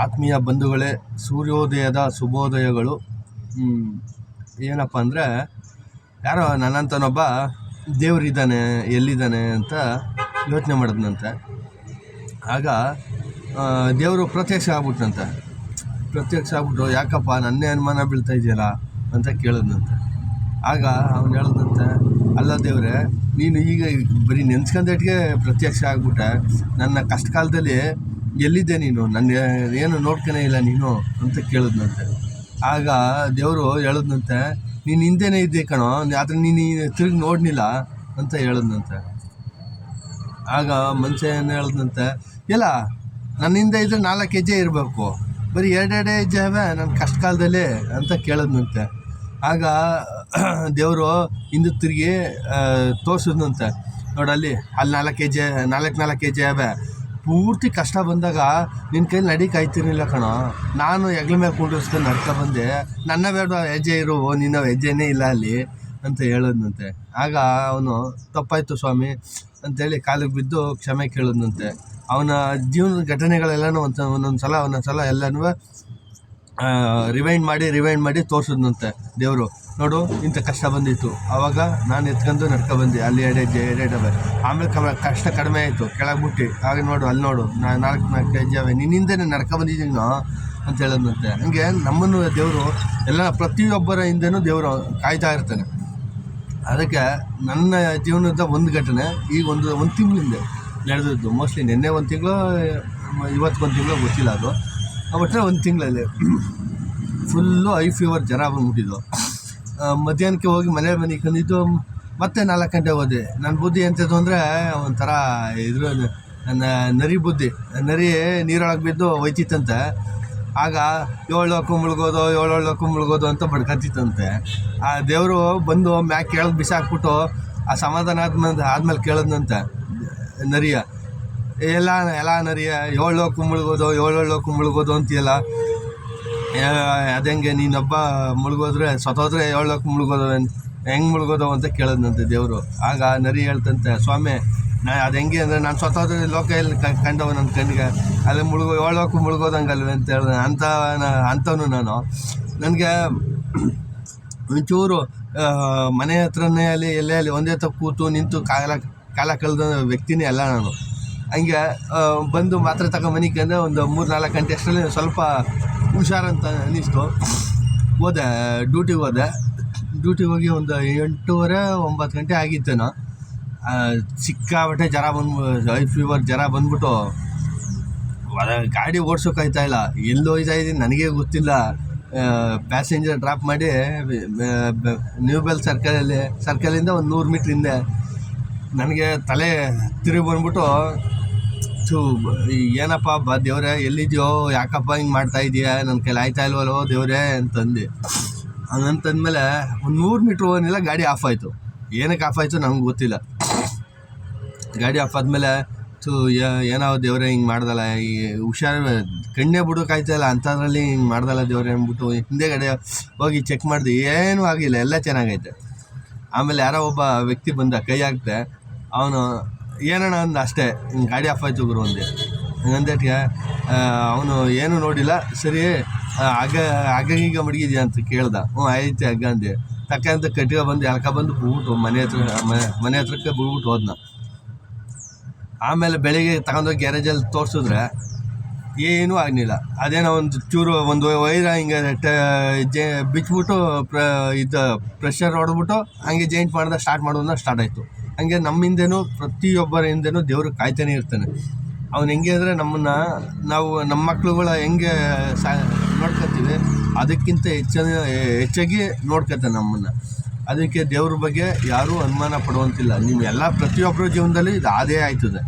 ಆತ್ಮೀಯ ಬಂಧುಗಳೇ, ಸೂರ್ಯೋದಯದ ಶುಭೋದಯಗಳು. ಏನಪ್ಪ ಅಂದರೆ, ಯಾರೋ ನನ್ನಂತನೊಬ್ಬ ದೇವರಿದ್ದಾನೆ, ಎಲ್ಲಿದ್ದಾನೆ ಅಂತ ಯೋಚನೆ ಮಾಡಿದ್ನಂತೆ. ಆಗ ದೇವರು ಪ್ರತ್ಯಕ್ಷ ಆಗ್ಬಿಟ್ನಂತೆ. ಪ್ರತ್ಯಕ್ಷ ಆಗ್ಬಿಟ್ಟು, ಯಾಕಪ್ಪ ನನ್ನೇ ಅನುಮಾನ ಬೀಳ್ತಾ ಇದೆಯಲ್ಲ ಅಂತ ಕೇಳಿದ್ನಂತೆ. ಆಗ ಅವ್ನು ಹೇಳಿದಂತೆ, ಅಲ್ಲ ದೇವರೇ, ನೀನು ಈಗ ಬರೀ ನೆನ್ಸ್ಕೊಂಡಟ್ಟಿಗೆ ಪ್ರತ್ಯಕ್ಷ ಆಗ್ಬಿಟ್ಟೆ. ನನ್ನ ಕಷ್ಟ ಕಾಲದಲ್ಲಿ ಎಲ್ಲಿದ್ದೆ ನೀನು? ನನ್ನ ಏನು ನೋಡ್ಕೊನೇ ಇಲ್ಲ ನೀನು ಅಂತ ಕೇಳಿದ್ನಂತೆ. ಆಗ ದೇವರು ಹೇಳಿದ್ನಂತೆ, ನೀನು ಹಿಂದೆನೇ ಇದ್ದೆ ಕಣೋ, ಆದರೆ ನೀನು ತಿರುಗಿ ನೋಡಲಿಲ್ಲ ಅಂತ ಹೇಳಿದ್ನಂತೆ. ಆಗ ಮನುಷ್ಯ ಏನು ಹೇಳಿದ್ನಂತೆ, ಇಲ್ಲ ನನ್ನ ಹಿಂದೆ ಇದ್ದರೆ 4 ಹೆಜ್ಜೆ ಇರಬೇಕು, ಬರೀ 2 ಹೆಜ್ಜೆ ಅವೆ ನನ್ನ ಕಷ್ಟ ಕಾಲದಲ್ಲಿ ಅಂತ ಕೇಳಿದ್ನಂತೆ. ಆಗ ದೇವರು ಹಿಂದೆ ತಿರುಗಿ ತೋರಿಸಿದ್ನಂತೆ, ನೋಡಲ್ಲಿ ಅಲ್ಲಿ 4 ಹೆಜ್ಜೆ ಅವೆ. ಪೂರ್ತಿ ಕಷ್ಟ ಬಂದಾಗ ನಿನ್ನ ಕೈಲಿ ನಡಿಕಾಯ್ತಿರಲಿಲ್ಲ ಕಣೋ, ನಾನು ಹೆಗ್ಲ ಮೇಲೆ ಕುಂಡಿಸ್ಕೊಂಡು ನಡ್ಕೊ ಬಂದೆ, ನನ್ನ ಬೇಡ ಹೆಜ್ಜೆ ಇರು, ನಿನ್ನ ಹೆಜ್ಜೆನೇ ಇಲ್ಲ ಅಲ್ಲಿ ಅಂತ ಹೇಳಿದ್ನಂತೆ. ಆಗ ಅವನು ತಪ್ಪಾಯಿತು ಸ್ವಾಮಿ ಅಂತೇಳಿ ಕಾಲಿಗೆ ಬಿದ್ದು ಕ್ಷಮೆ ಕೇಳಿದ್ನಂತೆ. ಅವನ ಜೀವನದ ಘಟನೆಗಳೆಲ್ಲನೂ ಒಂದೊಂದು ಸಲ ಎಲ್ಲನೂ ರಿವೈಂಡ್ ಮಾಡಿ ತೋರಿಸಿದ್ನಂತೆ ದೇವರು. ನೋಡು, ಇಂಥ ಕಷ್ಟ ಬಂದಿತ್ತು, ಆವಾಗ ನಾನು ಎತ್ಕೊಂಡು ನಡ್ಕೊಬಂದೆ, ಅಲ್ಲಿ 2 ಹೆಜ್ಜೆ. ಆಮೇಲೆ ಕಷ್ಟ ಕಡಿಮೆ ಆಯಿತು, ಕೆಳಗೆ ಬಿಟ್ಟು, ಆಗ ನೋಡು ಅಲ್ಲಿ ನೋಡು 4 ಹೆಜ್ಜೆ ಅವೆ, ನಿನ್ನಿಂದನೇ ನಡ್ಕೊಬಂದಿದ್ದೀನೋ ಅಂತ ಹೇಳಿದ್ನಂತೆ. ಹಂಗೆ ನಮ್ಮನ್ನು ದೇವರು ಪ್ರತಿಯೊಬ್ಬರ ಹಿಂದೆನೂ ದೇವರು ಕಾಯ್ತಾ ಇರ್ತಾನೆ. ಅದಕ್ಕೆ ನನ್ನ ಜೀವನದ ಒಂದು ಘಟನೆ ಈಗ ಒಂದು ತಿಂಗಳಿಂದ ನಡೆದಿದ್ದು. ಮೋಸ್ಟ್ಲಿ ನಿನ್ನೆ 1 ತಿಂಗಳು, ಇವತ್ತು 1 ತಿಂಗಳು ಗೊತ್ತಿಲ್ಲ. ಅದು ಒಟ್ಟರೆ 1 ತಿಂಗಳಲ್ಲಿ ಫುಲ್ಲು ಐ ಫೀವರ್, ಜ್ವರ ಬಂದ್ಬಿಟ್ಟಿದ್ದು. ಮಧ್ಯಾಹ್ನಕ್ಕೆ ಹೋಗಿ ಮನೆಗೆ ಬಂದಿದ್ದು, ಮತ್ತೆ 4 ಗಂಟೆ ಹೋದೆ. ನನ್ನ ಬುದ್ಧಿ ಎಂಥದ್ದು ಅಂದರೆ ಒಂಥರ ನನ್ನ ನರಿ ಬುದ್ಧಿ. ನರಿ ನೀರೊಳಗೆ ಬಿದ್ದು ಹೋಯ್ತಿತ್ತಂತೆ. ಆಗ 7 ಲೋಕ ಮುಳುಗೋದು ಅಂತ ಬಡ್ಕತ್ತಿತ್ತಂತೆ. ಆ ದೇವರು ಬಂದು ಮ್ಯಾಕೆ ಕೇಳೋದು ಬಿಸಾಕ್ಬಿಟ್ಟು ಆ ಸಮಾಧಾನ ಆದ್ಮೇಲೆ ಕೇಳೋದಂತೆ ನರಿಯ, ಎಲ್ಲ ನರಿಯ 7 ಲೋಕ ಮುಳುಗೋದು ಅಂತೀಯಲ್ಲ, ಅದಂಗೆ ನೀನೊಬ್ಬ ಮುಳುಗೋದ್ರೆ ಸತ್ತೋದ್ರೆ 7 ಲೋಕ ಮುಳುಗೋದು ಹೆಂಗೆ ಮುಳುಗೋದು ಅಂತ ಕೇಳೋದಂತೆ ದೇವರು. ಆಗ ನರಿ ಹೇಳ್ತಂತೆ, ಸ್ವಾಮಿ ಅದು ಹೆಂಗೆ ಅಂದರೆ, ನಾನು ಸತ್ತೋದ್ರೆ ಲೋಕ ಎಲ್ಲಿ ಕಂಡವ ನನ್ನ ಕಣ್ಣಿಗೆ, ಅಲ್ಲಿ 7 ಲೋಕ ಮುಳುಗೋದಂಗಲ್ವೇ ಅಂತ ಹೇಳಿದೆ. ಅಂಥವನು ನಾನು. ನನಗೆ ಒಂಚೂರು ಮನೆ ಹತ್ರನೇ ಎಲ್ಲೇ ಒಂದೇ ತಪ್ಪು ಕೂತು ನಿಂತು ಕಾಲ ಕಳೆದ ವ್ಯಕ್ತಿನೇ ಅಲ್ಲ ನಾನು. ಹಂಗೆ ಬಂದು ಮಾತ್ರೆ ತಗೊಂಬನಿಕೆ ಅಂದರೆ ಒಂದು 3-4 ಗಂಟೆ ಅಷ್ಟರಲ್ಲಿ ಸ್ವಲ್ಪ ಹುಷಾರಂತ ಅನ್ನಿಸ್ತು. ಡ್ಯೂಟಿಗೆ ಹೋಗಿ ಒಂದು 8:30-9 ಗಂಟೆ ಆಗಿತ್ತೇನೋ. ಸಿಕ್ಕಾಬಟ್ಟೆ ಜ್ವರ ಐ ಫೀವರ್ ಜ್ವರ ಬಂದ್ಬಿಟ್ಟು ಗಾಡಿ ಓಡ್ಸೋಕ್ಕಾಯ್ತಾ ಇಲ್ಲ. ಎಲ್ಲಿ ಹೋಗ್ತಾ ಇದ್ದೀನಿ ನನಗೇ ಗೊತ್ತಿಲ್ಲ. ಪ್ಯಾಸೆಂಜರ್ ಡ್ರಾಪ್ ಮಾಡಿ ನ್ಯೂ ಬೆಲ್ ಸರ್ಕಲಿಂದ ಒಂದು 100 ಮೀಟ್ರ್ ಹಿಂದೆ ನನಗೆ ತಲೆ ತಿರುಗಿ ಬಂದ್ಬಿಟ್ಟು, ಏನಪ್ಪ ದೇವ್ರೆ ಎಲ್ಲಿದೆಯೋ, ಯಾಕಪ್ಪ ಹಿಂಗೆ ಮಾಡ್ತಾ ಇದೀಯಾ, ನನ್ನ ಕೈಲಿ ಆಯ್ತಾ ಇಲ್ವಲ್ಲೋ ದೇವ್ರೆ ಅಂತಂದು. ಹಂಗಂತಂದಮೇಲೆ ಒಂದು 100 ಮೀಟ್ರ್ ಹೋಗಿಲ್ಲ, ಗಾಡಿ ಆಫ್ ಆಯಿತು. ಏನಕ್ಕೆ ಆಫ್ ಆಯಿತು ನಮ್ಗೆ ಗೊತ್ತಿಲ್ಲ. ಗಾಡಿ ಆಫ್ ಆದಮೇಲೆ ಏನೋ ದೇವ್ರೆ ಹಿಂಗೆ ಮಾಡ್ದಲ್ಲ, ಈ ಹುಷಾರು ಕಣ್ಣೇ ಬಿಡೋಕ್ಕಾಯ್ತಾಯಿಲ್ಲ, ಅಂಥದ್ರಲ್ಲಿ ಹಿಂಗೆ ಮಾಡ್ದಲ್ಲ ದೇವ್ರೆ ಅಂದ್ಬಿಟ್ಟು ಹಿಂದೆಗಡೆ ಹೋಗಿ ಚೆಕ್ ಮಾಡಿದೆ, ಏನೂ ಆಗಿಲ್ಲ, ಎಲ್ಲ ಚೆನ್ನಾಗೈತೆ. ಆಮೇಲೆ ಯಾರೋ ಒಬ್ಬ ವ್ಯಕ್ತಿ ಬಂದ, ಕೈ ಹಾಕ್ದೆ. ಅವನು ಏನಣ್ಣ ಅಂದ ಅಷ್ಟೇ, ಹಿಂಗೆ ಗಾಡಿ ಆಫ್ ಆಯ್ತು ಗುರು ಅಂದೆ. ಹಂಗಂದಟ್ಟಿಗೆ ಅವನು ಏನೂ ನೋಡಿಲ್ಲ. ಸರಿ, ಹಗ್ಗ ಮಡಗಿದ್ಯಾ ಅಂತ ಕೇಳ್ದ. ಆಯ್ತು ಹಗ್ಗ ಅಂದೆ. ತಕ್ಕಂತ ಕಟ್ಟಿಗೆ ಬಂದು ಎಳ್ಕ ಬಂದು ಬಿಟ್ಬಿಟ್ಟು ಮನೆ ಹತ್ರಕ್ಕೆ ಬಿಟ್ಬಿಟ್ಟು ಹೋದ್ನ. ಆಮೇಲೆ ಬೆಳಿಗ್ಗೆ ತಗೊಂಡೋಗಿ ಗ್ಯಾರೇಜಲ್ಲಿ ತೋರಿಸಿದ್ರೆ ಏನೂ ಆಗಲಿಲ್ಲ. ಅದೇನೋ ಒಂದು ವೈರ ಹಿಂಗೆ ಬಿಚ್ಬಿಟ್ಟು ಪ್ರೆಷರ್ ಹೊಡೆದ್ಬಿಟ್ಟು ಹಂಗೆ ಜಾಯಿಂಟ್ ಸ್ಟಾರ್ಟ್ ಆಯಿತು. ಹಂಗೆ ನಮ್ಮಿಂದೇನೂ ಪ್ರತಿಯೊಬ್ಬರ ಹಿಂದೆನೂ ದೇವರು ಕಾಯ್ತಾನೆ ಇರ್ತಾನೆ. ಅವ್ನು ಹೆಂಗೆ ಅಂದರೆ, ನಮ್ಮ ಮಕ್ಳುಗಳ ಹೆಂಗೆ ನೋಡ್ಕೊತೀವಿ ಅದಕ್ಕಿಂತ ಹೆಚ್ಚಾಗಿ ನೋಡ್ಕೊತಾನೆ ನಮ್ಮನ್ನು. ಅದಕ್ಕೆ ದೇವ್ರ ಬಗ್ಗೆ ಯಾರೂ ಅನುಮಾನ ಪಡುವಂತಿಲ್ಲ. ನೀವು ಪ್ರತಿಯೊಬ್ಬರ ಜೀವನದಲ್ಲಿ ಇದು ಅದೇ ಆಯ್ತದೆ.